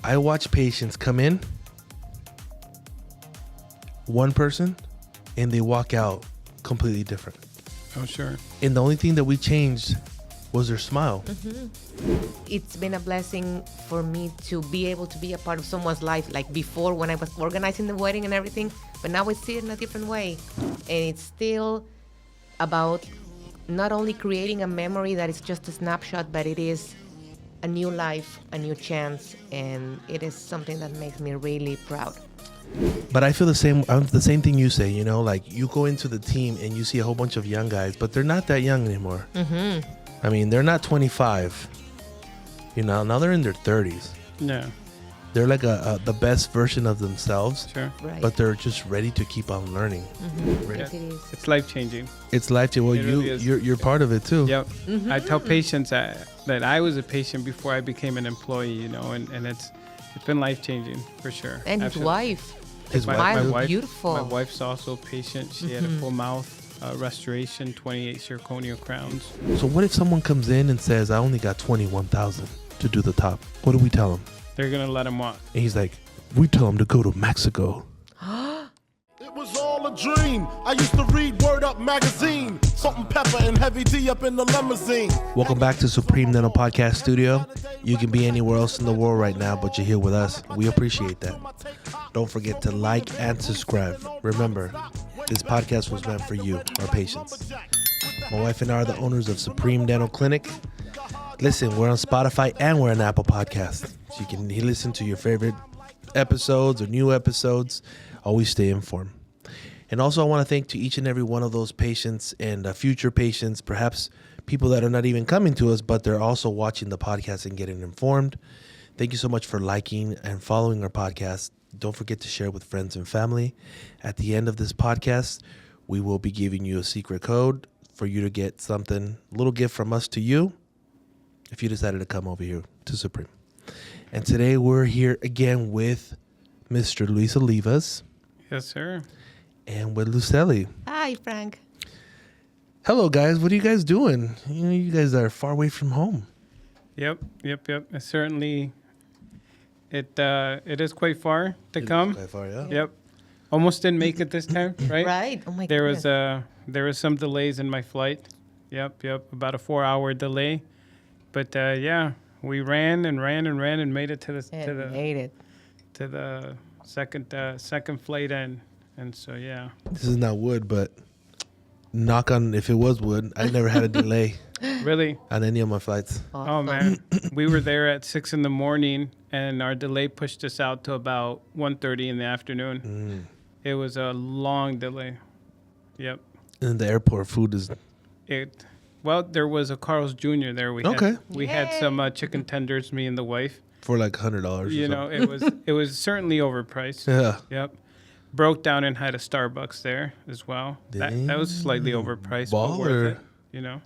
I watch patients come in, one person, and they walk out completely different. Oh, sure. And the only thing that we changed was their smile. It's been a blessing for me to be able to be a part of someone's life, like before when I was organizing the wedding and everything, but now I see it in a different way. And it's still about not only creating a memory that is just a snapshot, but it is a new life, a new chance, and it is something that makes me really proud. But I feel the same thing you say, like you go into the team and you see a whole bunch of young guys, but they're not that young anymore. I mean, they're not 25. Now they're in their 30s. Yeah. They're like the best version of themselves. Sure. Right. But they're just ready to keep on learning. Yes, it is. It's life changing. It's life-changing. Well, It really is. you're part of it too. Yep. I tell patients that I was a patient before I became an employee, and it's been life changing for sure. And his Absolutely. wife. His My wife, wife, beautiful. My wife's also a patient. She had a full mouth restoration, 28 zirconia crowns. So what if someone comes in and says, I only got 21,000 to do the top? What do we tell him? They're gonna let him walk. And he's like, we tell him to go to Mexico. It was all a dream. I used to read Word Up magazine. Salt and pepper and heavy D up in the limousine. Welcome back to Supreme Dental Podcast Studio. You can be anywhere else in the world right now, but you're here with us. We appreciate that. Don't forget to like and subscribe. Remember, this podcast was meant for you, our patients. My wife and I are the owners of Supreme Dental Clinic. Listen, we're on Spotify and we're on Apple Podcasts. So you can listen to your favorite episodes or new episodes. Always stay informed. And also, I want to thank to each and every one of those patients and future patients, perhaps people that are not even coming to us, but they're also watching the podcast and getting informed. Thank you so much for liking and following our podcast. Don't forget to share with friends and family. At the end of this podcast, we will be giving you a secret code for you to get something, a little gift from us to you, if you decided to come over here to Supreme. And today we're here again with Mr. Lucely Luis Yes, sir. and with Lucely. Hi, Frank. Hello, guys. What are you guys doing? You guys are far away from home. Yep. It certainly, it is quite far to come. Quite far, yeah. Yep. Almost didn't make it this time, right? Right. Oh my There goodness. was some delays in my flight. Yep. About a 4-hour delay. But yeah, we ran and made it to the Made it. to the second flight end. And so yeah. This is not wood, but knock on if it was wood. I never had a delay Really? on any of my flights. Oh man. We were there at 6 a.m. and our delay pushed us out to about 1:30 in the afternoon. It was a long delay. Yep. And the airport food is Well, there was a Carl's Jr. there. Okay. We had some chicken tenders, me and the wife. for like $100. You know, it was certainly overpriced. Yeah. Yep. Broke down and had a Starbucks there as well. That was slightly overpriced, but worth it. You know.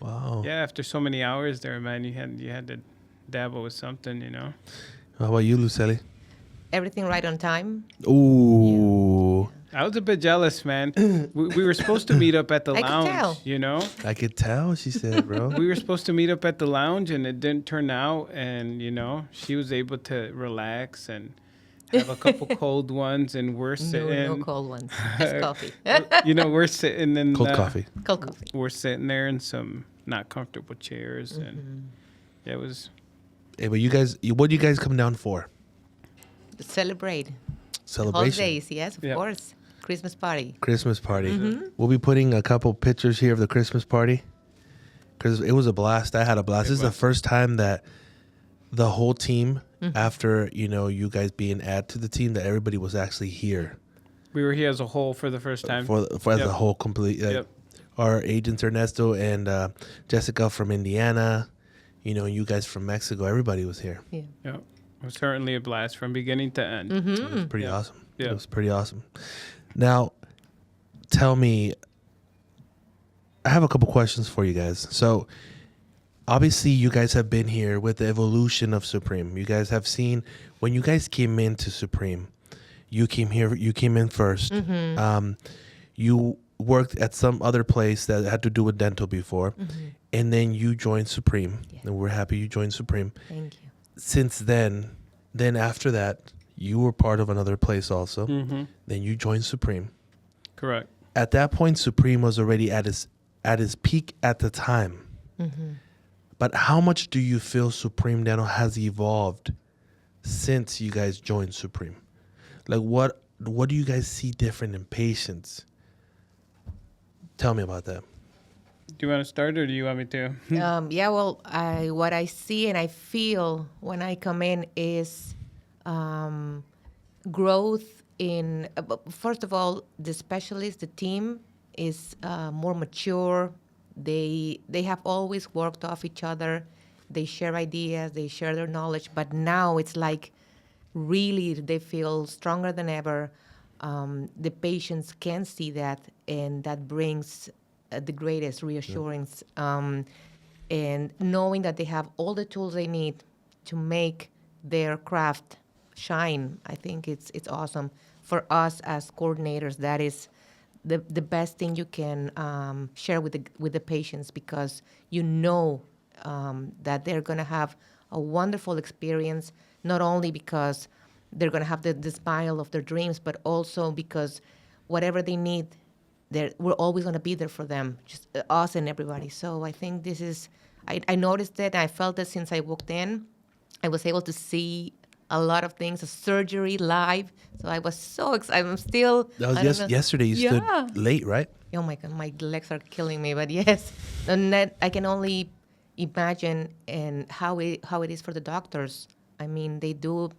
Wow. Yeah, after so many hours there, man, you had to dabble with something, you know. How about you, Lucely? Everything right on time. Ooh. I was a bit jealous, man. We were supposed to meet up at the I could lounge, tell. you know. I could tell, she said, bro. We were supposed to meet up at the lounge, and it didn't turn out. And you know, she was able to relax and have a couple cold ones, and we're sitting. No cold ones. Just coffee. You know, we're sitting in Cold coffee. Cold coffee. We're sitting there in some not comfortable chairs, and yeah, it was. Hey, but what do you guys come down for? Celebrate. Celebration. Holidays, yes, of Yep. course. Christmas party. Christmas party. We'll be putting a couple pictures here of the Christmas party because it was a blast. I had a blast. This is the first time that the whole team, after you guys being added to the team, that everybody was actually here. We were here as a whole for the first time. For as a whole complete. Yep. Our agents Ernesto and Jessica from Indiana, you guys from Mexico. Everybody was here. Yeah. Yeah, it was certainly a blast from beginning to end. It was pretty Yeah. awesome. Yeah. It was pretty awesome. Now, tell me, I have a couple questions for you guys. So, obviously, you guys have been here with the evolution of Supreme. You guys have seen when you guys came into Supreme, you came in first. You worked at some other place that had to do with dental before, and then you joined Supreme. Yeah. And we're happy you joined Supreme. Thank you. Since then, Then after that, you were part of another place also. Mm-hmm. Then you joined Supreme. Correct. At that point, Supreme was already at his peak at the time. Mm-hmm. But how much do you feel Supreme Dental has evolved since you guys joined Supreme? Like, what do you guys see different in patients? Tell me about that. Do you want to start or do you want me to? Yeah, well, what I see and I feel when I come in is growth in, first of all, the specialist, the team is more mature. They have always worked off each other. They share ideas, they share their knowledge, but now it's like really they feel stronger than ever. The patients can see that, and that brings the greatest reassurance. And knowing that they have all the tools they need to make their craft shine, I think it's awesome. For us as coordinators, that is the best thing you can share with the patients, because you know that they're going to have a wonderful experience, not only because they're going to have the smile of their dreams, but also because whatever they need, we're always going to be there for them, just us and everybody. So I think this is, I noticed it, I felt it since I walked in. I was able to see a lot of things, a surgery live. So I was so excited. I'm still... That was yesterday. You stood late, right? Oh my God, my legs are killing me. But yes, and that I can only imagine and how it is for the doctors. I mean, they do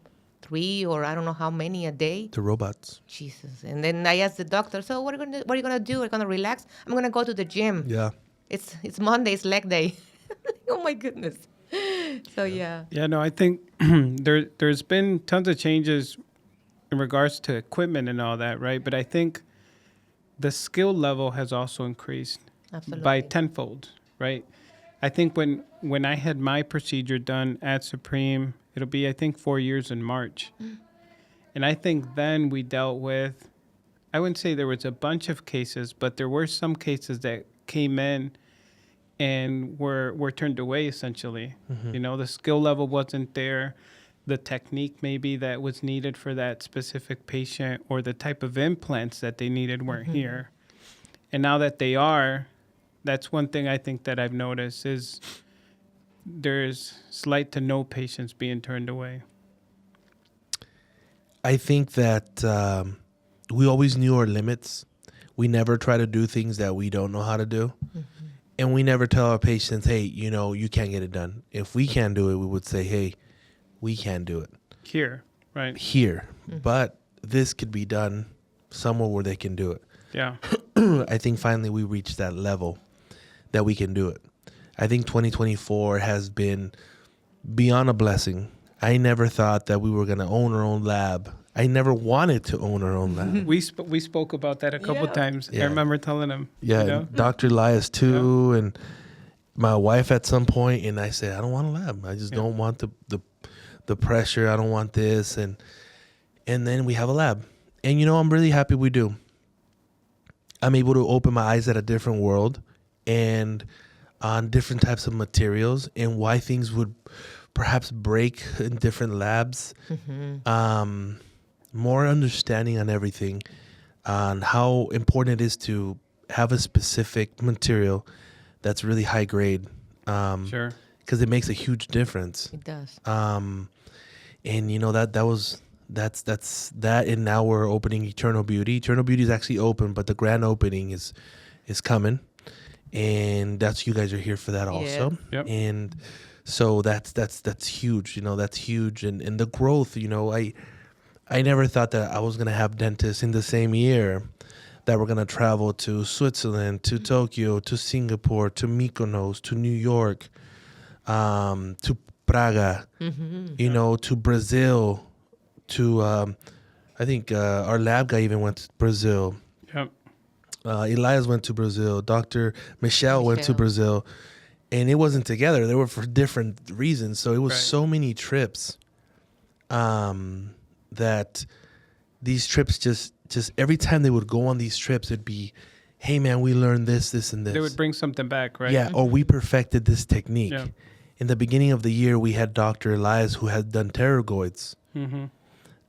3 or I don't know how many a day. The robots. Jesus. And then I asked the doctor, so what are you gonna do? Are you gonna relax? I'm gonna go to the gym. Yeah. It's Monday, it's leg day. Oh my goodness. So yeah. Yeah, no, I think there's been tons of changes in regards to equipment and all that, right? But I think the skill level has also increased by tenfold, right? I think when I had my procedure done at Supreme, it'll be, I think, 4 years in March. And I think then we dealt with, I wouldn't say there was a bunch of cases, but there were some cases that came in and were turned away, essentially. Mm-hmm. You know, the skill level wasn't there, the technique maybe that was needed for that specific patient, or the type of implants that they needed weren't here. And now that they are, that's one thing I think that I've noticed is there's slight to no patients being turned away. I think that we always knew our limits. We never try to do things that we don't know how to do. And we never tell our patients, hey, you know, you can't get it done. If we can't do it, we would say, hey, we can't do it. Here, right? Here. But this could be done somewhere where they can do it. Yeah. I think finally we reached that level that we can do it. I think 2024 has been beyond a blessing. I never thought that we were going to own our own lab. I never wanted to own our own lab. We spoke about that a couple times. Yeah. I remember telling him. Yeah, you know? Dr. Elias too, and my wife at some point, and I said, I don't want a lab. I just don't want the pressure. I don't want this, and then we have a lab. And you know, I'm really happy we do. I'm able to open my eyes at a different world and on different types of materials and why things would perhaps break in different labs. More understanding on everything, on how important it is to have a specific material that's really high grade. Sure. Because it makes a huge difference. It does. And you know that's that. And now we're opening Eternal Beauty. Eternal Beauty is actually open, but the grand opening is coming, and that's, you guys are here for that also. Yep. And so that's huge. You know, that's huge, and the growth. You know, I never thought that I was gonna have dentists in the same year that were gonna travel to Switzerland, to Tokyo, to Singapore, to Mykonos, to New York, to Praga, you know, to Brazil, to I think our lab guy even went to Brazil. Yep. Elias went to Brazil. Dr. Michelle went to Brazil, and it wasn't together. They were for different reasons. So it was so many trips. That these trips just every time they would go on these trips, it'd be, hey man, we learned this, and this. They would bring something back, right? Yeah, or we perfected this technique. Yeah. in the beginning of the year, we had Dr. Elias who had done pterygoids. Mm-hmm.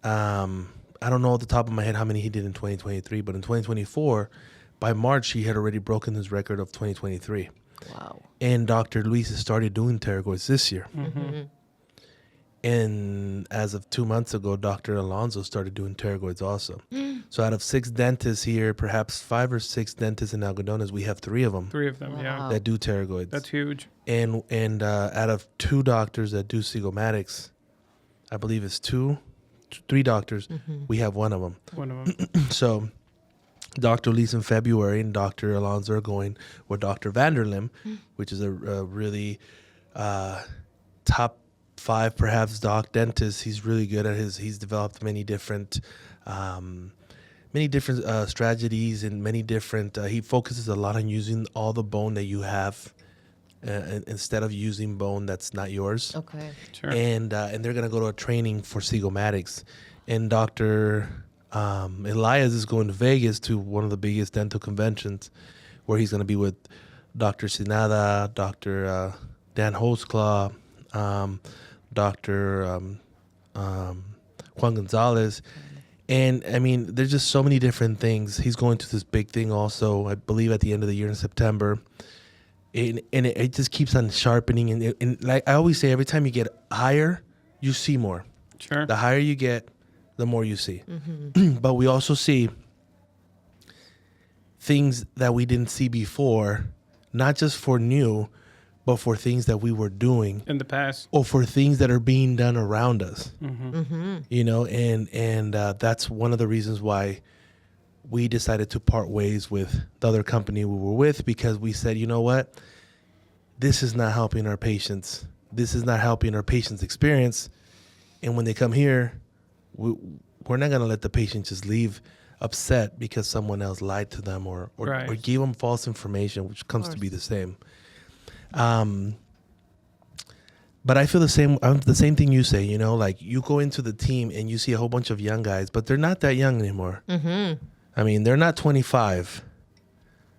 I don't know at the top of my head how many he did in 2023, but in 2024, by March, he had already broken his record of 2023. Wow. And Dr. Luis has started doing pterygoids this year. Mm-hmm. And as of 2 months ago, Dr. Alonso started doing pterygoids also. So out of 6 dentists here, perhaps 5 or 6 dentists in Algodones, we have 3 of them 3 of them, yeah. Wow. that do pterygoids. That's huge. And out of 2 doctors that do zygomatics, I believe it's 3 doctors, we have 1 of them. One of them. So Dr. Lees in February and Dr. Alonso are going with Dr. Vanderlim, which is a really top 5 perhaps dentist. He's really good at he's developed many different strategies and many different, he focuses a lot on using all the bone that you have instead of using bone that's not yours. Okay. Sure. And they're going to go to a training for zygomatics. And Dr. Elias is going to Vegas to one of the biggest dental conventions where he's going to be with Dr. Sinada, Dr. Dan Holzclaw, Dr. Juan Gonzalez. And, I mean, there's just so many different things. He's going to this big thing also, I believe, at the end of the year in September. And it just keeps on sharpening. And like I always say, every time you get higher, you see more. Sure. The higher you get, the more you see. But we also see things that we didn't see before, not just for new, but for things that we were doing In the past. or for things that are being done around us. Mm-hmm. You know, and that's one of the reasons why we decided to part ways with the other company we were with, because we said, you know what, this is not helping our patients. This is not helping our patients' experience. And when they come here, we're not going to let the patient just leave upset because someone else lied to them or Right. gave them false information, which comes to be the same. But I feel the same thing you say, you know, like you go into the team and you see a whole bunch of young guys, but they're not that young anymore. I mean, they're not 25,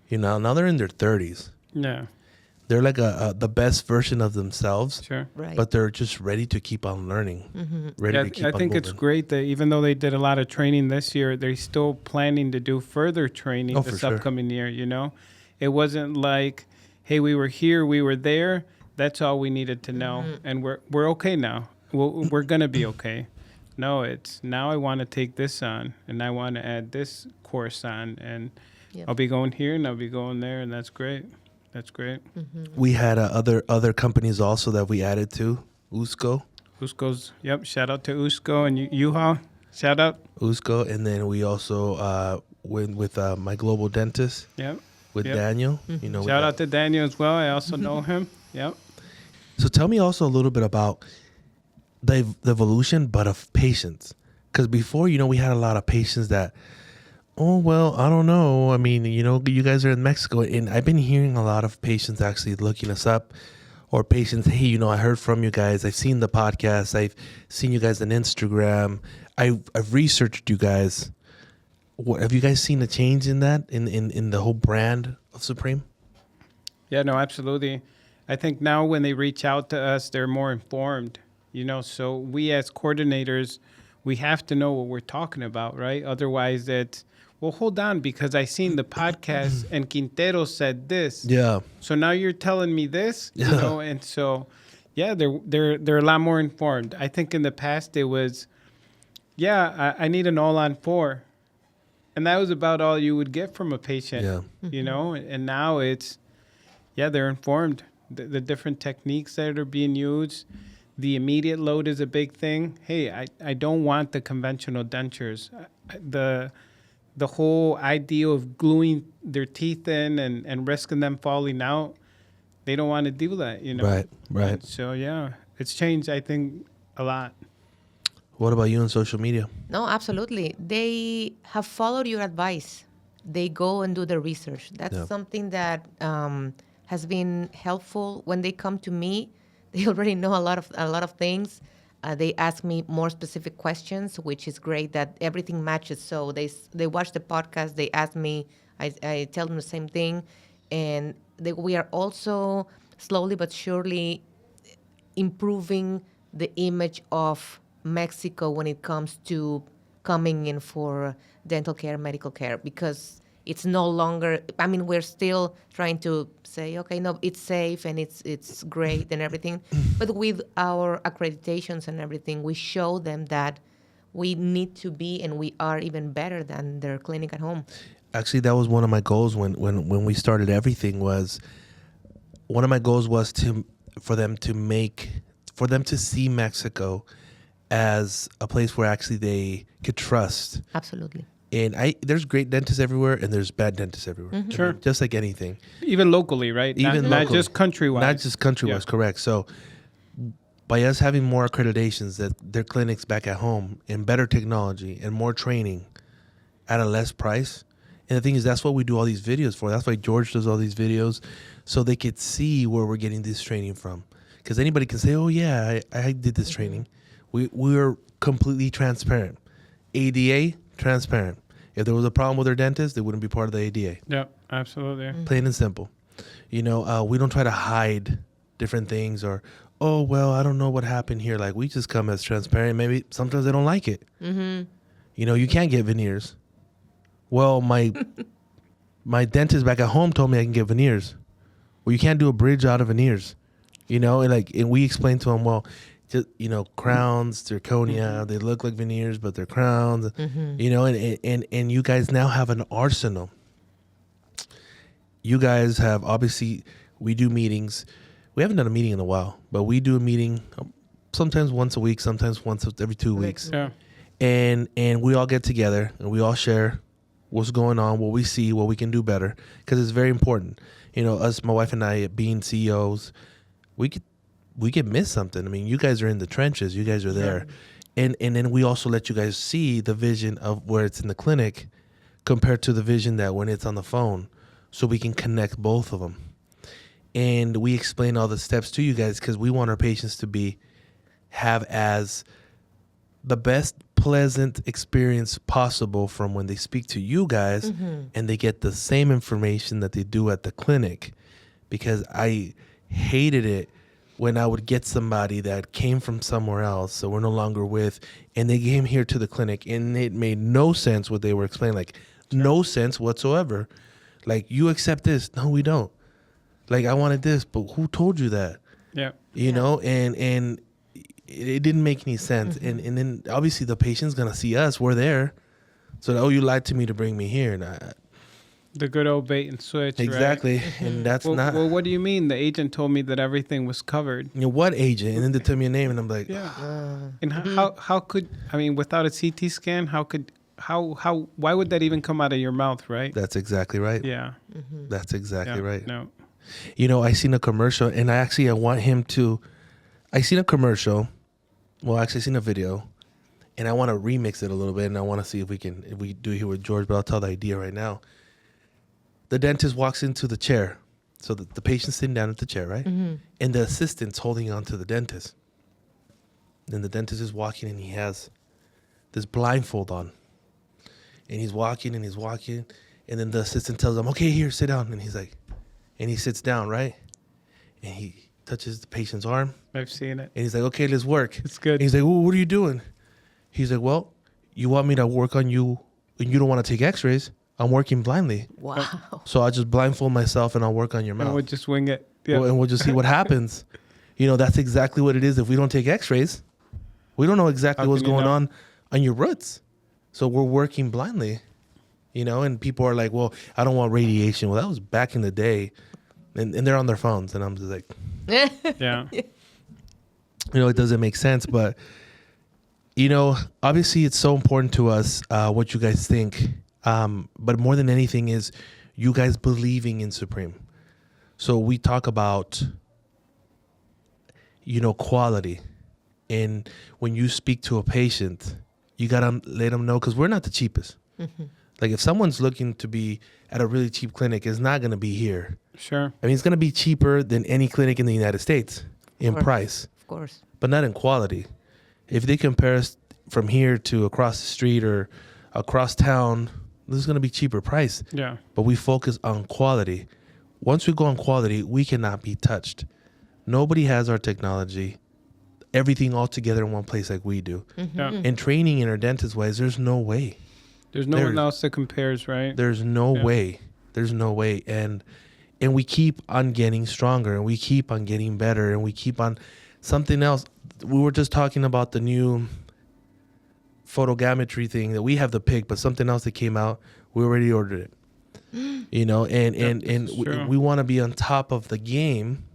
you know, now they're in their 30s. Yeah. They're like the best version of themselves, Sure. Right. but they're just ready to keep on learning, ready to keep I on think it's moving. great that even though they did a lot of training this year, they're still planning to do further training For this sure. upcoming year, you know? It wasn't like, hey, we were here, we were there. That's all we needed to know. And we're okay now. We're going to be okay. No, it's now I want to take this on and I want to add this course on and Yep. I'll be going here and I'll be going there. And that's great. That's great. We had other companies also that we added to, Usco, Yep. Shout out to Usco and Yuha. Shout out. and then we also went with my global dentist Yep. with Yep. Daniel. You know, with Shout that. out to Daniel as well. I also know him. Yep. So tell me also a little bit about the evolution, but of patients. Because before, you know, we had a lot of patients that, oh, well, I don't know. I mean, you know, you guys are in Mexico. And I've been hearing a lot of patients actually looking us up, or patients, hey, you know, I heard from you guys. I've seen the podcast. I've seen you guys on Instagram. I've researched you guys. Have you guys seen a change in that, in the whole brand of Supreme? Yeah, no, absolutely. I think now when they reach out to us, they're more informed, you know, so we as coordinators, we have to know what we're talking about, right? Otherwise it's, well, hold on, because I seen the podcast and Quintero said this. Yeah. So now you're telling me this, you Yeah. know, and so, yeah, they're a lot more informed. I think in the past it was, I need an all-on 4. And that was about all you would get from a patient, Yeah. you know, and now it's, they're informed. The different techniques that are being used. The immediate load is a big thing. Hey, I don't want the conventional dentures. The whole idea of gluing their teeth in and risking them falling out, they don't want to do that, you know? Right. So, it's changed, I think, a lot. What about you on social media? No, absolutely. They have followed your advice. They go and do the research. That's something that has been helpful. When they come to me, they already know a lot of things. They ask me more specific questions, which is great that everything matches. So they watch the podcast. They ask me. I tell them the same thing, and we are also slowly but surely improving the image of Mexico when it comes to coming in for dental care, medical care, because it's no longer, I mean, we're still trying to say, okay, no, it's safe and it's great and everything. But with our accreditations and everything, we show them that we need to be and we are even better than their clinic at home. Actually, that was one of my goals when we started everything. Was one of my goals was for them to see Mexico as a place where actually they could trust. Absolutely. And there's great dentists everywhere, and there's bad dentists everywhere. Mm-hmm. Sure. Just like anything. Even locally, right? Even not locally. just countrywide. Not just countrywide, Yeah. correct. So by us having more accreditations that their clinics back at home and better technology and more training at a less price. And the thing is, that's what we do all these videos for. That's why George does all these videos, so they could see where we're getting this training from. Because anybody can say, oh, yeah, I did this training. We're completely transparent. ADA, transparent. If there was a problem with their dentist, they wouldn't be part of the ADA. Yeah, absolutely. Plain and simple. We don't try to hide different things or, oh, well, I don't know what happened here. Like, we just come as transparent. Maybe sometimes they don't like it. Mm-hmm. You can't get veneers. Well, my dentist back at home told me I can get veneers. Well, you can't do a bridge out of veneers. And we explained to him, well, just, crowns, zirconia, they look like veneers, but they're crowns. And you guys now have an arsenal. You guys have, obviously, we do meetings. We haven't done a meeting in a while, but we do a meeting sometimes once a week, sometimes once every 2 weeks. Yeah. And we all get together and we all share what's going on, what we see, what we can do better, because it's very important. Us, my wife and I, being CEOs, we could miss something. I mean, you guys are in the trenches. You guys are there. And then we also let you guys see the vision of where it's in the clinic compared to the vision that when it's on the phone, so we can connect both of them. And we explain all the steps to you guys because we want our patients to have as the best pleasant experience possible from when they speak to you guys, and they get the same information that they do at the clinic. Because I hated it when I would get somebody that came from somewhere else, so we're no longer with, and they came here to the clinic and it made no sense what they were explaining, like no sense whatsoever. Like, you accept this. No, we don't. Like, I wanted this, but who told you that? Yeah. And it didn't make any sense. And then obviously the patient's going to see us. We're there. So, you lied to me to bring me here. And The good old bait and switch, exactly. right? And that's Well, not. well, what do you mean? The agent told me that everything was covered. What agent? And then they tell me a name and I'm like, Yeah. And how could, I mean, without a CT scan, why would that even come out of your mouth, right? that's exactly right. Yeah. That's exactly Yeah. right. No. I seen a commercial, and I want him to. I seen a commercial. Well, actually, I seen a video, and I want to remix it a little bit, and I want to see if we do it here with George. But I'll tell the idea right now. The dentist walks into the chair, so the patient's sitting down at the chair, right, and the assistant's holding on to the dentist. Then the dentist is walking, and he has this blindfold on, and he's walking, and then the assistant tells him, "Okay, here, sit down," and he's like. And he sits down, right? And he touches the patient's arm. I've seen it. And he's like, okay, let's work. It's good. And he's like, well, what are you doing? He's like, well, you want me to work on you and you don't want to take x-rays? I'm working blindly. Wow. So I'll just blindfold myself and I'll work on your mouth. And we'll just wing it. Yeah. And we'll just see what happens. That's exactly what it is. If we don't take x-rays, we don't know exactly How what's can you going know? on your roots. So we're working blindly. And people are like, well, I don't want radiation. Well, that was back in the day. And they're on their phones. And I'm just like, Yeah. it doesn't make sense. But, obviously it's so important to us what you guys think. But more than anything is you guys believing in Supreme. So we talk about, quality. And when you speak to a patient, you got to let them know, because we're not the cheapest. Like, if someone's looking to be at a really cheap clinic, it's not going to be here. Sure. I mean, it's going to be cheaper than any clinic in the United States in price, Of course. but not in quality. If they compare us from here to across the street or across town, this is going to be cheaper price. Yeah. But we focus on quality. Once we go on quality, we cannot be touched. Nobody has our technology. everything all together in one place like we do. Yeah. And training in our dentist ways, there's no way. There's no one else that compares, right? There's no way. There's no way. And we keep on getting stronger, and we keep on getting better, and we keep on something else. We were just talking about the new photogrammetry thing that we have the pick, but something else that came out, we already ordered it. You know, and we want to be on top of the game.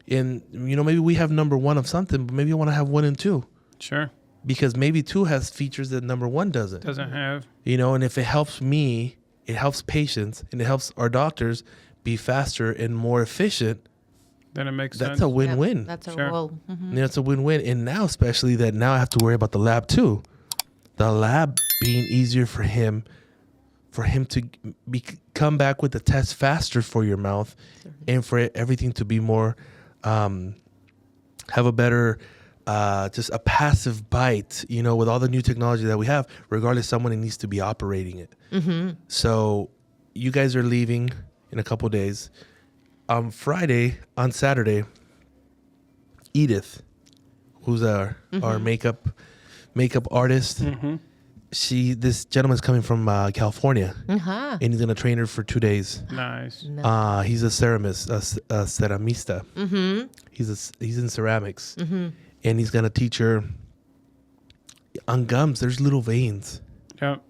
And, you know, maybe we have number one of something, but maybe you want to have 1 and 2. Sure. Because maybe 2 has features that number 1 doesn't. Doesn't have. You know, and if it helps me, it helps patients, and it helps our doctors be faster and more efficient, then it makes that's sense. a win-win. That's a Sure. goal. Yeah, it's a win-win. And now, especially that now I have to worry about the lab too. The lab being easier for him to come back with the test faster for your mouth, and for everything to be more, have a better, just a passive bite, you know, with all the new technology that we have, regardless someone needs to be operating it. So you guys are leaving in a couple days. On Saturday, Edith, who's our makeup artist, this gentleman's coming from California, and he's gonna train her for 2 days. Nice. He's a ceramista. He's in ceramics, and he's gonna teach her on gums. There's little veins. Yep.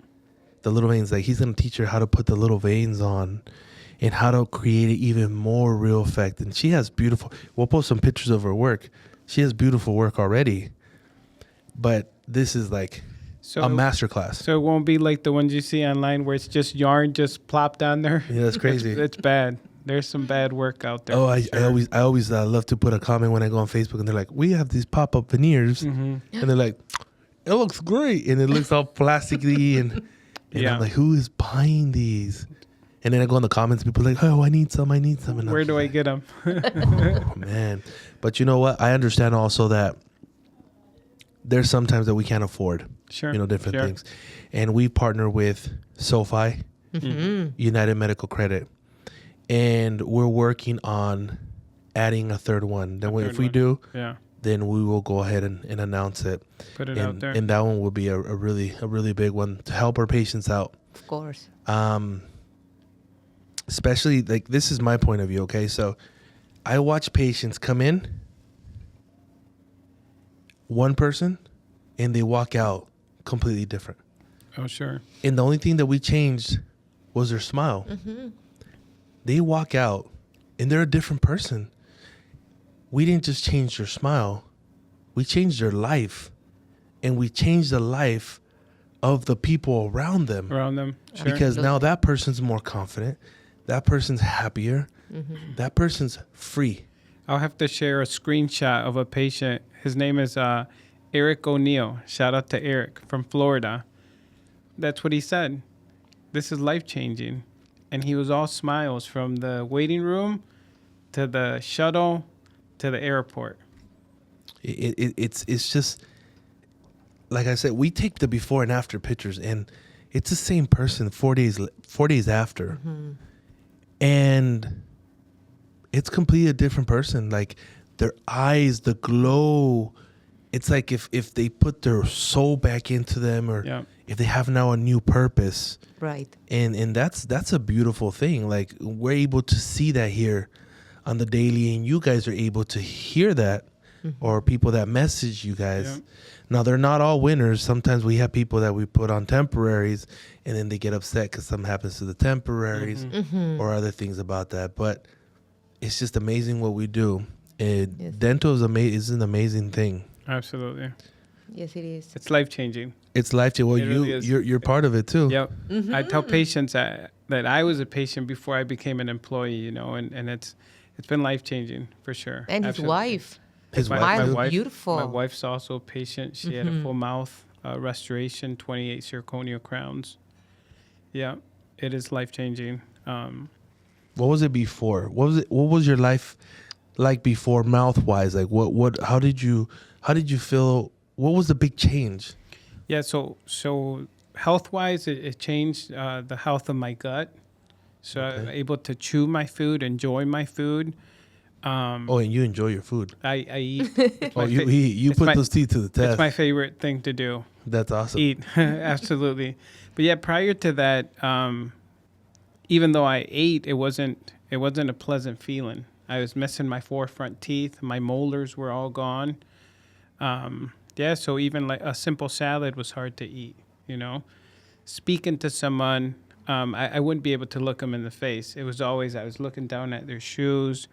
The little veins, like he's gonna teach her how to put the little veins on, and how to create an even more real effect. And she has beautiful. We'll post some pictures of her work. She has beautiful work already, but this is like a masterclass. So it won't be like the ones you see online where it's just yarn just plopped down there. Yeah, that's crazy. It's bad. There's some bad work out there. Oh, I always love to put a comment when I go on Facebook, and they're like, "We have these pop-up veneers," and they're like, "It looks great," and it looks all plasticky, and I'm like, "Who is buying these?" And then I go in the comments, people are like, "Oh, I need some." And where do I get them? Oh, man. But you know what? I understand also that there's sometimes that we can't afford, different things. And we partner with SoFi, United Medical Credit, and we're working on adding a third one. Then if we do, then we will go ahead and announce it. Put it out there. And that one will be a really big one to help our patients out. Of course. Especially, like, this is my point of view, okay? So I watch patients come in, one person, and they walk out completely different. Oh, sure. And the only thing that we changed was their smile. They walk out, and they're a different person. We didn't just change their smile. We changed their life. And we changed the life of the people around them. Sure. Because now that person's more confident. That person's happier. That person's free. I'll have to share a screenshot of a patient. His name is Eric O'Neill. Shout out to Eric from Florida. That's what he said. This is life-changing. And he was all smiles from the waiting room to the shuttle to the airport. It's just, like I said, we take the before and after pictures, and it's the same person 4 days after. And it's completely a different person. Like, their eyes, the glow. It's like if they put their soul back into them, or if they have now a new purpose. Right. And that's a beautiful thing. Like, we're able to see that here on the daily, and you guys are able to hear that, or people that message you guys. Now, they're not all winners. Sometimes we have people that we put on temporaries, and then they get upset because something happens to the temporaries or other things about that. But it's just amazing what we do. Dental is an amazing thing. Absolutely. Yes, it is. It's life-changing. It's life-changing. Well, It really is. you're part of it too. Yep. I tell patients that I was a patient before I became an employee, and it's been life-changing for sure. And Absolutely. his wife. His My wife. wife, beautiful. My wife's also a patient. She had a full mouth restoration, 28 zirconia crowns. Yeah, it is life-changing. What was it before? What was your life like before, mouth-wise? Like, how did you feel? What was the big change? Yeah, so health-wise, it changed the health of my gut. So I'm able to chew my food, enjoy my food. Oh, and you enjoy your food. I eat. Oh, you eat. You it's put my- those teeth to the test. It's my favorite thing to do. That's awesome. Eat. Absolutely. But yeah, prior to that, even though I ate, it wasn't a pleasant feeling. I was missing my 4 front teeth. My molars were all gone. Yeah, so even like a simple salad was hard to eat, you know. Speaking to someone, I wouldn't be able to look them in the face. It was always I was looking down at their shoes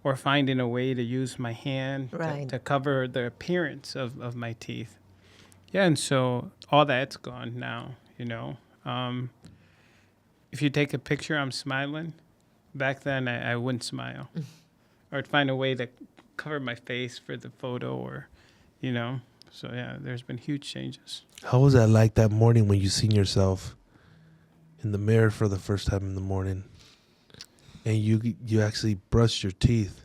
or finding a way to use my hand Right. to cover the appearance of my teeth. Yeah, and so all that's gone now, you know. If you take a picture, I'm smiling. Back then, I wouldn't smile. Or I'd find a way to cover my face for the photo or, you know. So, yeah, there's been huge changes. How was that like that morning when you seen yourself in the mirror for the first time in the morning, and you actually brushed your teeth,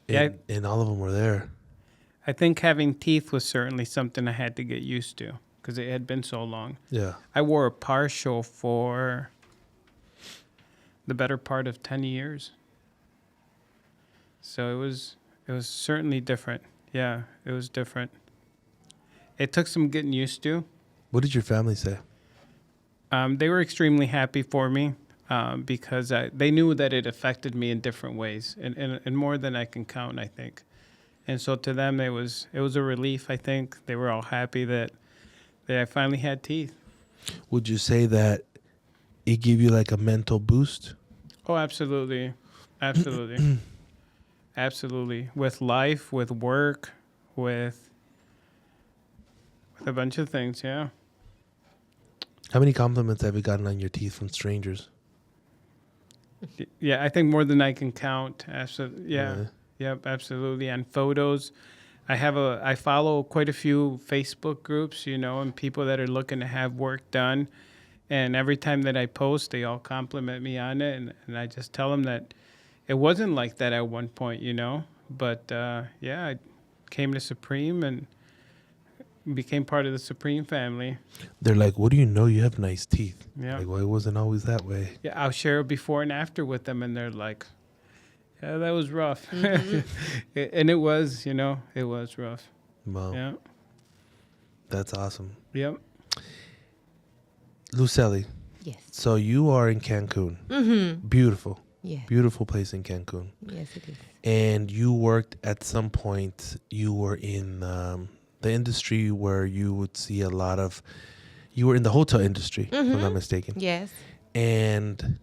and, Yeah. and all of them were there? I think having teeth was certainly something I had to get used to because it had been so long. Yeah. I wore a partial for the better part of 10 years. So it was certainly different. Yeah, it was different. It took some getting used to. What did your family say? They were extremely happy for me because they knew that it affected me in different ways and more than I can count, I think. And so to them, it was a relief, I think. They were all happy that I finally had teeth. Would you say that it gave you like a mental boost? Oh, absolutely. Absolutely. Absolutely. With life, with work, with a bunch of things, yeah. How many compliments have you gotten on your teeth from strangers? Yeah, I think more than I can count. Absolutely. Yeah. Really? Yep, absolutely. And photos. I follow quite a few Facebook groups, you know, and people that are looking to have work done. And every time that I post, they all compliment me on it. And I just tell them that it wasn't like that at one point, you know. But, yeah, I came to Supreme and became part of the Supreme family. They're like, what do you know? You have nice teeth. Yeah. Like, well, it wasn't always that way. Yeah, I'll share a before and after with them, and they're like, yeah, that was rough. And it was, you know, it was rough. Wow. Yeah. That's awesome. Yep. Lucely, Yes. so you are in Cancun. Mm-hmm. Beautiful. Yeah. Beautiful place in Cancun. Yes, it is. And you worked at some point, you were in the industry where you would see a lot of, you were in the hotel industry, if I'm not mistaken. Yes. And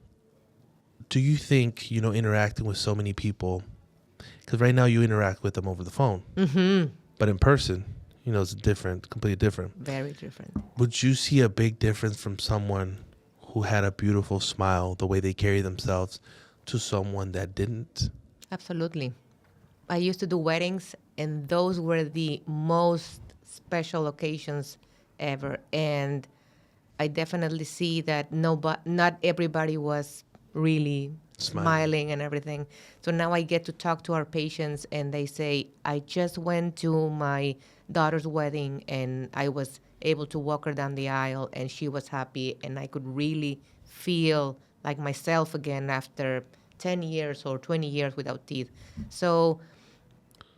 do you think, you know, interacting with so many people, because right now you interact with them over the phone, but in person, you know, it's different, completely different. Very different. Would you see a big difference from someone who had a beautiful smile, the way they carry themselves, to someone that didn't? Absolutely. I used to do weddings, and those were the most special occasions ever. And I definitely see that not everybody was really smiling and everything. So now I get to talk to our patients, and they say, I just went to my daughter's wedding, and I was able to walk her down the aisle, and she was happy, and I could really feel like myself again after 10 years or 20 years without teeth. So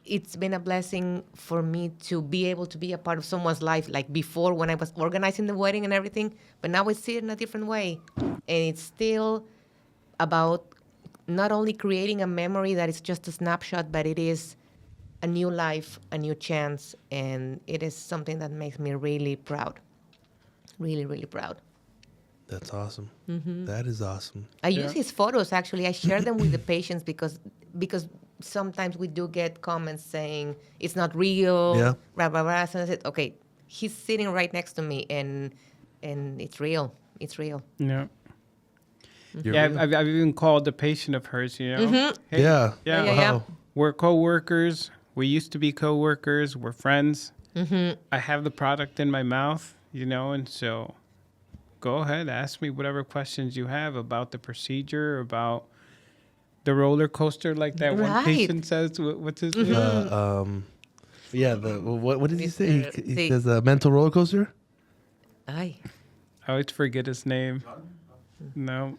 it's been a blessing for me to be able to be a part of someone's life, like before when I was organizing the wedding and everything, but now I see it in a different way. And it's still about not only creating a memory that is just a snapshot, but it is a new life, a new chance, and it is something that makes me really proud. Really, really proud. That's awesome. That is awesome. I use his photos, actually. I share them with the patients because sometimes we do get comments saying it's not real, Yeah. blah, blah, blah. So I said, okay, he's sitting right next to me, and it's real. It's real. Yeah. You're Yeah, real. I've even called a patient of hers, you know. Hey, Yeah. Yeah. Yeah. Wow. We're co-workers. We used to be co-workers. We're friends. I have the product in my mouth, you know, and so go ahead, ask me whatever questions you have about the procedure, about the roller coaster, like that one Right. patient says. What's his name? Yeah. What did he say? Mr. He the- says a mental roller coaster. Ay. I always forget his name. No.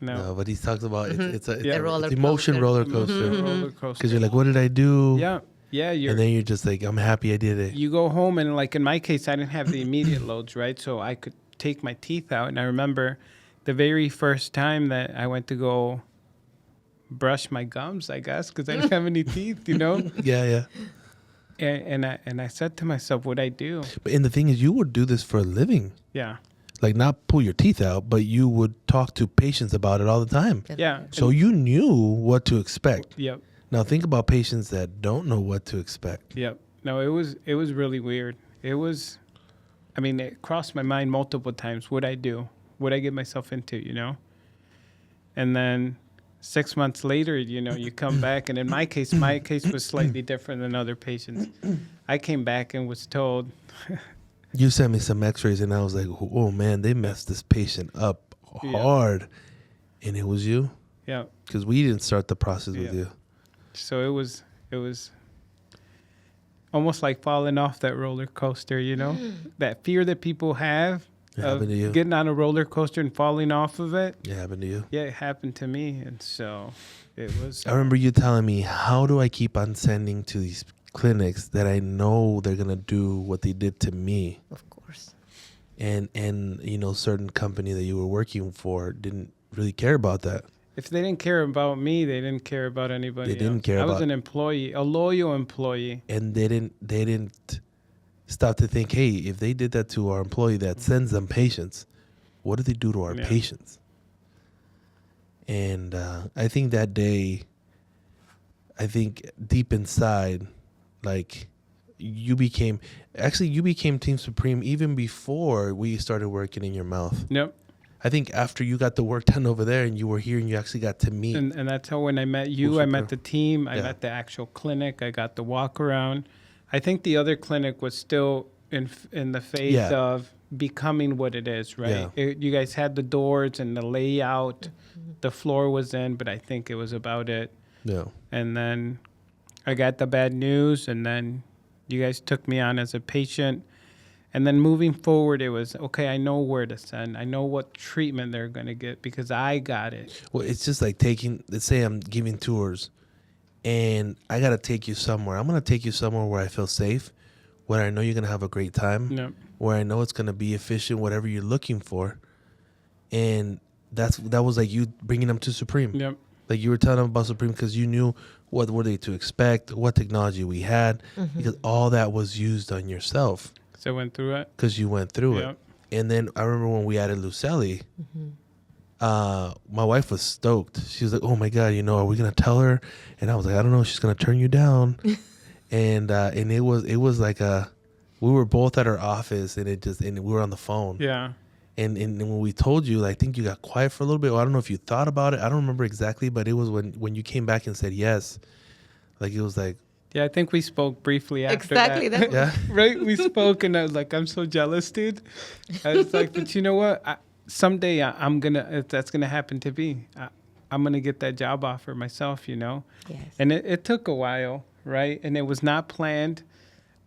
No. but he talks about it's The roller emotion coaster. roller coaster. Roller coaster. Because you're like, what did I do? Yeah. Yeah. And then you're just like, I'm happy I did it. You go home and like in my case, I didn't have the immediate loads, right? So I could take my teeth out. And I remember the very first time that I went to go brush my gums, I guess, because I didn't have any teeth, you know? Yeah. And I said to myself, what'd I do? And the thing is, you would do this for a living. Yeah. Like not pull your teeth out, but you would talk to patients about it all the time. Yeah. So you knew what to expect. Yep. Now think about patients that don't know what to expect. Yep. No, it was really weird. It crossed my mind multiple times. What'd I do? What'd I get myself into, you know? And then 6 months later, you know, you come back, and in my case was slightly different than other patients. I came back and was told. You sent me some x-rays, and I was like, oh, man, they messed this patient up hard. Yeah. And it was you? Yeah. Because we didn't start the process with you. So it was almost like falling off that roller coaster, you know? That fear that people have of getting on a roller coaster and falling off of it. It happened to you? Yeah, it happened to me. And so it was... I remember you telling me, how do I keep on sending to these clinics that I know they're going to do what they did to me? Of course. And you know, certain company that you were working for didn't really care about that. If they didn't care about me, they didn't care about anybody else. They didn't care about... I was an employee, a loyal employee. And they didn't stop to think, hey, if they did that to our employee that sends them patients, what do they do to our patients? And I think that day, deep inside, like you became Team Supreme even before we started working in your mouth. Yep. I think after you got the work done over there and you were here and you actually got to meet. And that's how when I met you, I met the team, I met the actual clinic, I got the walk around. I think the other clinic was still in the phase of becoming what it is, right? Yeah. You guys had the doors and the layout, the floor was in, but I think it was about it. Yeah. And then I got the bad news, and then you guys took me on as a patient. And then moving forward, it was, okay, I know where to send. I know what treatment they're going to get because I got it. Well, it's just like let's say I'm giving tours and I got to take you somewhere. I'm going to take you somewhere where I feel safe, where I know you're going to have a great time, where I know it's going to be efficient, whatever you're looking for. And that was like you bringing them to Supreme. Yep. Like you were telling them about Supreme because you knew what were they to expect, what technology we had, because all that was used on yourself. So I went through it? Because you went through it. And then I remember when we added Lucely, my wife was stoked. She was like, oh my God, are we going to tell her? And I was like, I don't know. She's going to turn you down. and it was like we were both at our office and we were on the phone. Yeah. And when we told you, I think you got quiet for a little bit. Well, I don't know if you thought about it. I don't remember exactly, but it was when you came back and said yes. Like it was like. Yeah, I think we spoke briefly after that. Exactly. Yeah. Right? We spoke and I was like, I'm so jealous, dude. I was like, but you know what? Someday that's going to happen to me. I'm going to get that job offer myself, Yes. And it took a while, right? And it was not planned.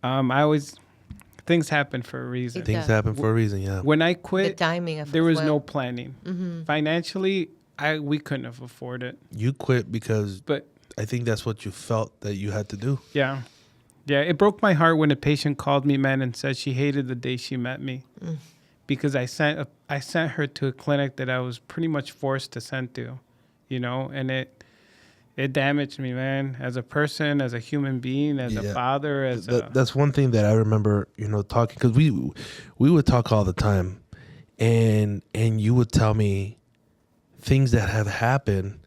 Things happen for a reason. Things happen for a reason, yeah. When I quit, the timing of there was no planning. Financially, we couldn't have afforded it. You quit because I think that's what you felt that you had to do. Yeah. Yeah, it broke my heart when a patient called me, man, and said she hated the day she met me because I sent her to a clinic that I was pretty much forced to send to, and it damaged me, man, as a person, as a human being, as a father, That's one thing that I remember, talking, because we would talk all the time, and you would tell me things that have happened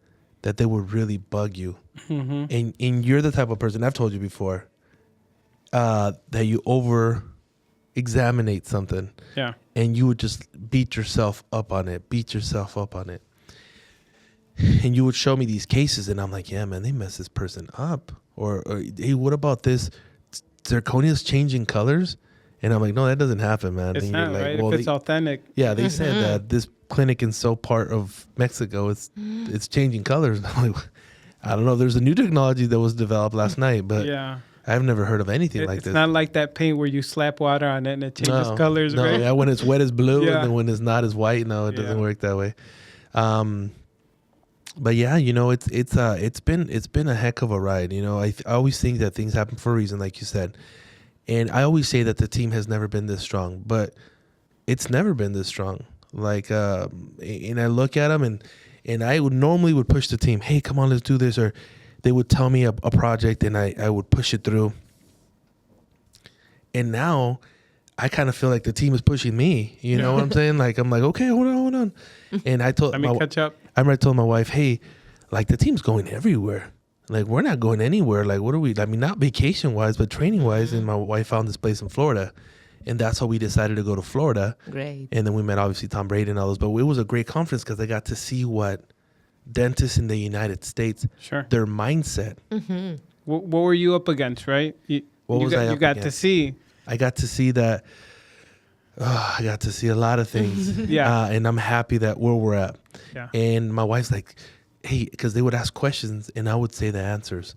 that they would really bug you. And you're the type of person, I've told you before, that you over-examinate something. Yeah. And you would just beat yourself up on it. And you would show me these cases, and I'm like, yeah, man, they messed this person up. Or hey, what about this? Zirconia's changing colors? And I'm like, no, that doesn't happen, man. It's and not, like, right? Well, if it's authentic. Yeah, they said that this clinic in so part of Mexico, it's changing colors. And I'm like, I don't know. There's a new technology that was developed last night, but I've never heard of anything like this. It's not like that paint where you slap water on it and it changes colors, no, right? Yeah, when it's wet, it's blue, and then when it's not, it's white. No, it doesn't work that way. But yeah, it's been a heck of a ride. I always think that things happen for a reason, like you said, and I always say that the team has never been this strong, but it's never been this strong. Like, and I look at them, and I would push the team, hey, come on, let's do this, or they would tell me a project, and I would push it through. And now I kind of feel like the team is pushing me. You know what I'm saying? Like, I'm like, okay, hold on. And I told Let me catch up. I remember I told my wife, hey, like the team's going everywhere. Like we're not going anywhere. Like what are we? I mean, not vacation wise, but training wise. And my wife found this place in Florida, and that's how we decided to go to Florida. Great. And then we met obviously Tom Brady and all those. But it was a great conference because I got to see what dentists in the United States, their mindset. Mm-hmm. What were you up against, right? You got to see. I got to see that. I got to see a lot of things. And I'm happy that where we're at. Yeah. And my wife's like, hey, because they would ask questions and I would say the answers,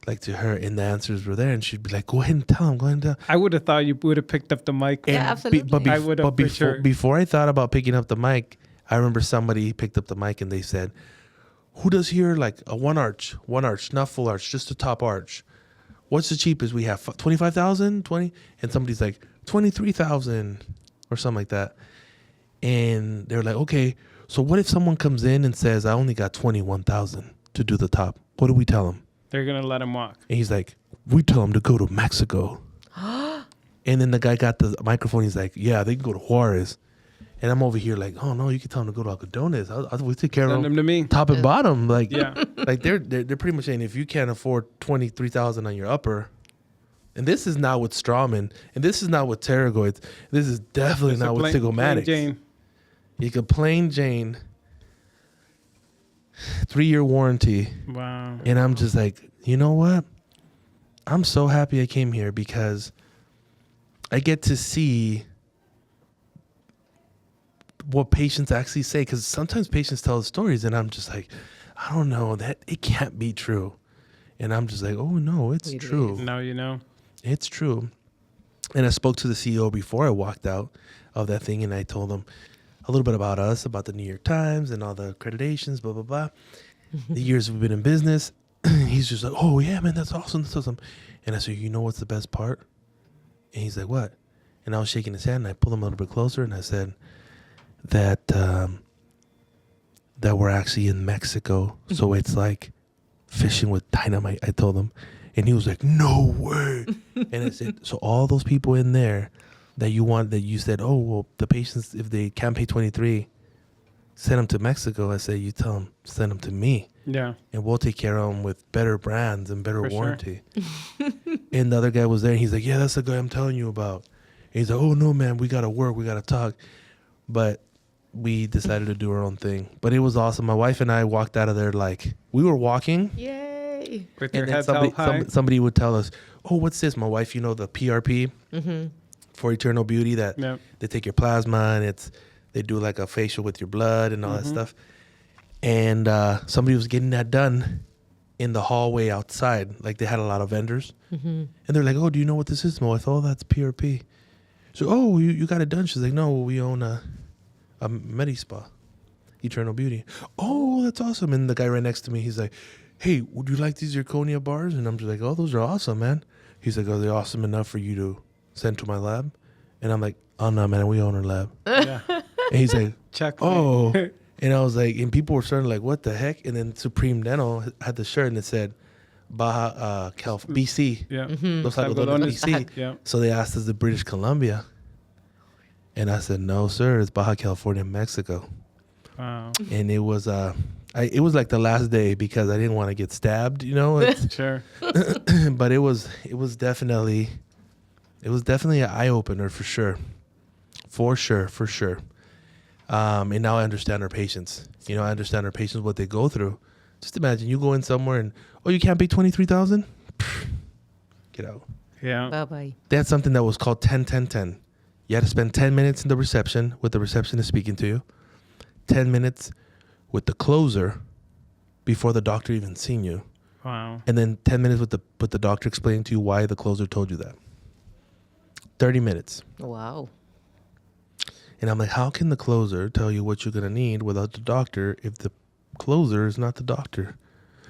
like to her, and the answers were there. And she'd be like, go ahead and tell them. I would have thought you would have picked up the mic. Yeah, absolutely. I would have before I thought about picking up the mic, I remember somebody picked up the mic and they said, who does here like a one arch, not full arch, just the top arch? What's the cheapest we have? 25,000, 20? And somebody's like 23,000 or something like that. And they're like, okay, so what if someone comes in and says, I only got 21,000 to do the top? What do we tell them? They're going to let him walk. And he's like, we tell him to go to Mexico. And then the guy got the microphone. He's like, yeah, they can go to Juarez. And I'm over here like, oh no, you can tell them to go to Algodones. We take care of them to me. top and bottom. Like, yeah. Like they're pretty much saying if you can't afford 23,000 on your upper, and this is not with Strawman, and this is not with pterygoids. This is definitely not with zygomatics. You could plain Jane, 3-year warranty. Wow. And I'm just like, you know what? I'm so happy I came here because I get to see what patients actually say, because sometimes patients tell stories and I'm just like, I don't know, that it can't be true. And I'm just like, oh no, it's true. Now you know. It's true. And I spoke to the CEO before I walked out of that thing, and I told him a little bit about us, about the New York Times and all the accreditations, blah, blah, blah. The years we've been in business. He's just like, oh yeah, man, that's awesome. That's awesome. And I said, you know what's the best part? And he's like, what? And I was shaking his hand, and I pulled him a little bit closer, and I said, that we're actually in Mexico, so it's like fishing with dynamite, I told him. And he was like, no way. And I said, so all those people in there that you said, oh, well, the patients, if they can't pay 23, send them to Mexico. I said, you tell them, send them to me. Yeah. And we'll take care of them with better brands and better warranty. And the other guy was there, and he's like, yeah, that's the guy I'm telling you about. And he's like, oh, no, man, we got to work. We got to talk. But we decided to do our own thing. But it was awesome. My wife and I walked out of there like we were walking. Yay. With their And heads then held high. somebody would tell us, oh, what's this? My wife, the PRP for Eternal Beauty, that they take your plasma and they do like a facial with your blood and all that stuff. And somebody was getting that done in the hallway outside. Like they had a lot of vendors. And they're like, oh, do you know what this is? My wife, oh, that's PRP. So, oh, you got it done. She's like, no, we own a Medi-Spa, Eternal Beauty. Oh, that's awesome. And the guy right next to me, he's like, hey, would you like these zirconia bars? And I'm just like, oh, those are awesome, man. He's like, are they awesome enough for you to send to my lab? And I'm like, oh, no, man, we own our lab. Yeah. And he's like, check. Oh. And I was like, and people were starting like, what the heck? And then Supreme Dental had the shirt and it said, Baja, BC. Yeah. Los Algodones, BC. Yeah. So they asked us to British Columbia. And I said, no, sir, it's Baja California, Mexico. Wow. And it was it was like the last day because I didn't want to get stabbed, Sure. But it was definitely an eye opener for sure. For sure. And now I understand our patients. I understand our patients, what they go through. Just imagine you go in somewhere and, oh, you can't pay 23,000? Get out. Yeah. Bye-bye. They had something that was called 10-10-10. You had to spend 10 minutes in the reception with the receptionist speaking to you, 10 minutes with the closer before the doctor even seen you. Wow. And then 10 minutes with the doctor explaining to you why the closer told you that. 30 minutes. Wow. And I'm like, how can the closer tell you what you're going to need without the doctor if the closer is not the doctor.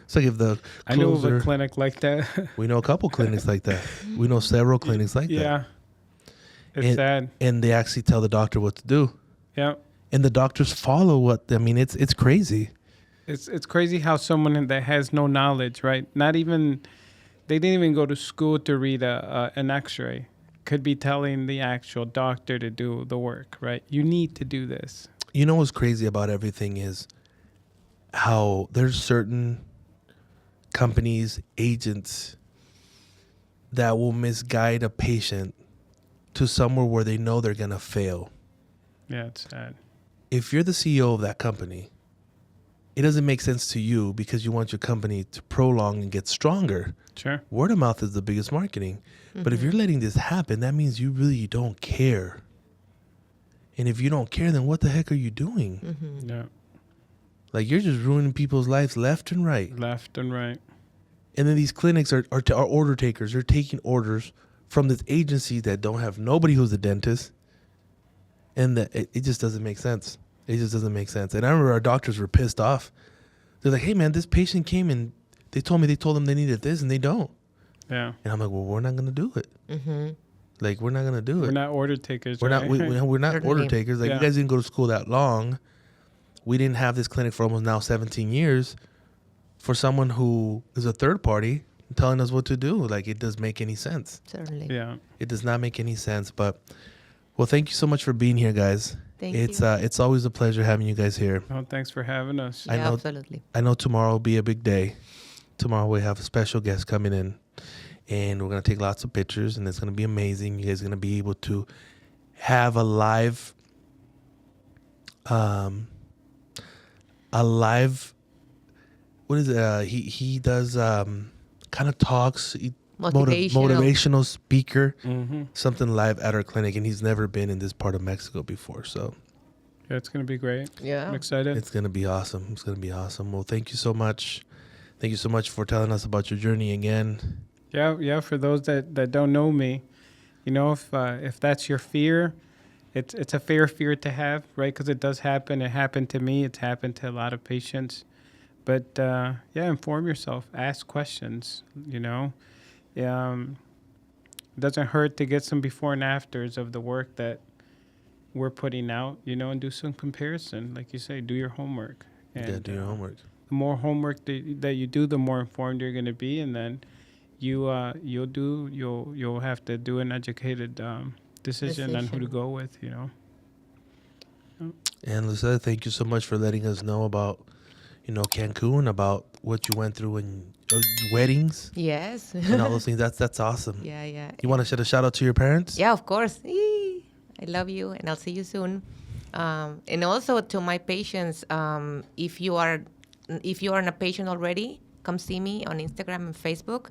It's like if the I know of closer, a clinic like that. we know a couple clinics like that. We know several clinics like that. Yeah. It's sad. And they actually tell the doctor what to do. Yeah. And the doctors follow what, I mean, it's crazy. It's crazy how someone that has no knowledge, right? Not even, they didn't even go to school to read an x-ray, could be telling the actual doctor to do the work, right? You need to do this. You know what's crazy about everything is how there's certain companies, agents that will misguide a patient to somewhere where they know they're going to fail. Yeah, it's sad. If you're the CEO of that company, it doesn't make sense to you because you want your company to prolong and get stronger. Sure. Word of mouth is the biggest marketing. But if you're letting this happen, that means you really don't care. And if you don't care, then what the heck are you doing? Yeah. Like, you're just ruining people's lives left and right. Left and right. And then these clinics are order takers. They're taking orders from this agency that don't have nobody who's a dentist. And it just doesn't make sense. It just doesn't make sense. And I remember our doctors were pissed off. They're like, hey, man, this patient came and they told them they needed this and they don't. Yeah. And I'm like, well, we're not going to do it. Like, we're not going to do it. We're not order takers. We're right? not. We're not Certainly. order takers. Like, Yeah. you guys didn't go to school that long. We didn't have this clinic for almost now 17 years. For someone who is a third party telling us what to do, like, it doesn't make any sense. Certainly. Yeah. It does not make any sense. But, well, thank you so much for being here, guys. Thank it's you. it's always a pleasure having you guys here. Oh, thanks for having us. I Yeah, know- absolutely. I know tomorrow will be a big day. Tomorrow we have a special guest coming in, and we're gonna take lots of pictures, and it's gonna be amazing. You guys are gonna be able to have a live, What is it? He does kind of talks. Motivational speaker, something live at our clinic, and he's never been in this part of Mexico before, so. Yeah, it's going to be great. Yeah. I'm excited. It's going to be awesome. It's going to be awesome. Well, thank you so much. Thank you so much for telling us about your journey again. Yeah. For those that don't know me, you know, if that's your fear, it's a fair fear to have, right? Because it does happen. It happened to me. It's happened to a lot of patients. But yeah, inform yourself. Ask questions. You know, it doesn't hurt to get some before and afters of the work that we're putting out, you know, and do some comparison. Like you say, do your homework. And, do your homework. The more homework that you do, the more informed you're going to be, and then you'll have to do an educated decision on who to go with, you know. And Lucely, thank you so much for letting us know about, you know, Cancun, about what you went through in weddings. Yes. And all those things. That's awesome. Yeah. You want to shed a shout out to your parents? Yeah, of course. I love you, and I'll see you soon. And also to my patients, if you are a patient already, come see me on Instagram and Facebook.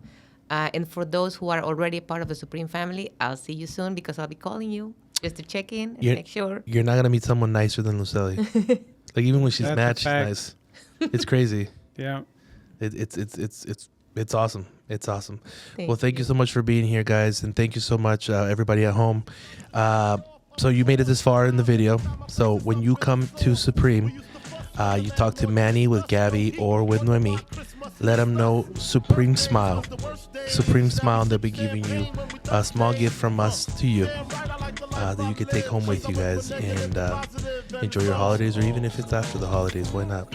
And for those who are already a part of the Supreme family, I'll see you soon because I'll be calling you just to check in and make sure. You're not gonna meet someone nicer than Lucely. Like, even when she's That's mad, a she's fact. nice. It's crazy. Yeah. It's awesome. It's awesome. Thank Well, thank you so much for being here, guys, and thank you so much, everybody at home. So you made it this far in the video. So when you come to Supreme, you talk to Manny with Gabby or with Noemi. Let them know Supreme Smile. Supreme Smile, and they'll be giving you a small gift from us to you that you can take home with you guys and enjoy your holidays, or even if it's after the holidays, why not?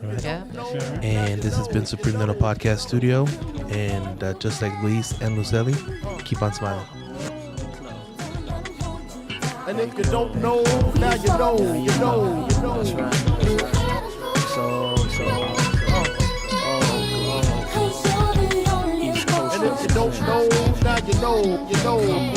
Right. Yeah. Sure. And this has been Supreme Dental Podcast Studio. And just like Luis and Lucely, keep on smiling. And if you don't know, now you know. That's right. So. And if you don't know, now you know.